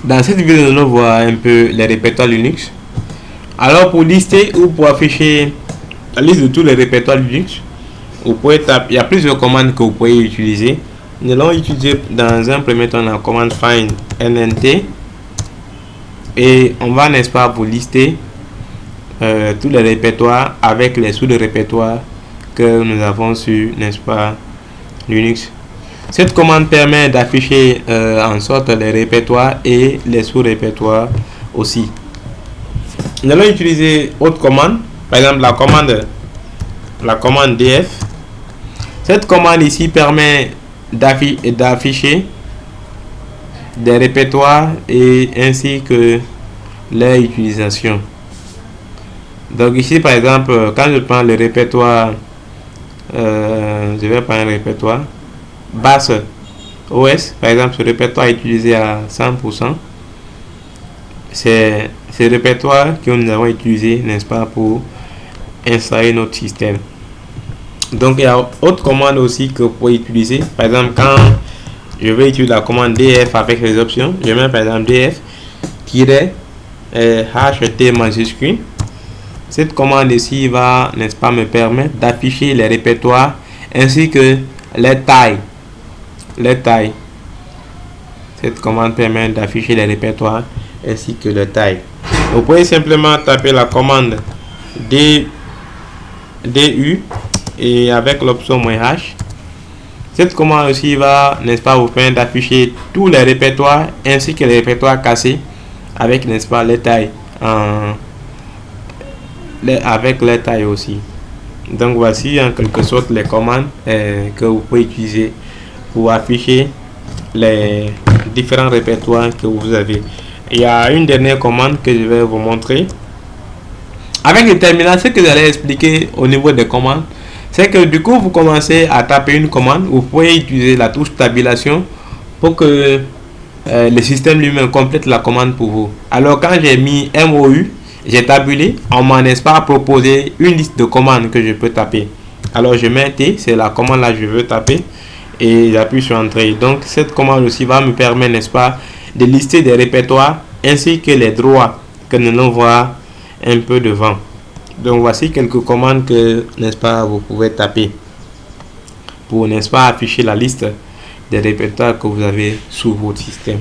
Dans cette vidéo, nous allons voir un peu les répertoires Linux. Alors, pour lister ou pour afficher la liste de tous les répertoires Linux, vous pouvez taper, il y a plusieurs commandes que vous pouvez utiliser. Nous allons utiliser dans un premier temps la commande find nnt et on va, n'est-ce pas, pour lister tous les répertoires avec les sous-répertoires que nous avons sur, n'est-ce pas, Linux. Cette commande permet d'afficher en sorte les répertoires et les sous-répertoires aussi. Nous allons utiliser autre commande, par exemple la commande df. Cette commande ici permet d'afficher des répertoires et ainsi que leur utilisation. Donc ici par exemple, quand je prends le répertoire, je vais prendre un répertoire basse OS, par exemple, ce répertoire est utilisé à 100%. C'est ce répertoire que nous avons utilisé, n'est-ce pas, pour installer notre système. Donc il y a autre commande aussi que vous pouvez utiliser. Par exemple, quand je vais utiliser la commande df avec les options, je mets par exemple df-ht majuscule. Cette commande ici va, n'est-ce pas, me permettre d'afficher les répertoires ainsi que les tailles. Cette commande permet d'afficher les répertoires ainsi que les tailles. Vous pouvez simplement taper la commande du et avec l'option "-h". Cette commande aussi va, n'est-ce pas, vous permettre d'afficher tous les répertoires ainsi que les répertoires cassés avec, n'est-ce pas, les tailles avec les tailles aussi. Donc voici en quelque sorte les commandes que vous pouvez utiliser pour afficher les différents répertoires que vous avez. Il y a une dernière commande que je vais vous montrer. Avec le terminal, ce que j'allais expliquer au niveau des commandes, c'est que du coup vous commencez à taper une commande, vous pouvez utiliser la touche tabulation pour que le système lui-même complète la commande pour vous. Alors quand j'ai mis MOU, j'ai tabulé, on m'a, n'est-ce pas, proposé une liste de commandes que je peux taper. Alors je mets T, c'est la commande là que je veux taper, et j'appuie sur entrée. Donc cette commande aussi va me permettre, n'est-ce pas, de lister des répertoires ainsi que les droits que nous allons voir un peu devant. Donc voici quelques commandes que, n'est-ce pas, vous pouvez taper pour, n'est-ce pas, afficher la liste des répertoires que vous avez sous votre système.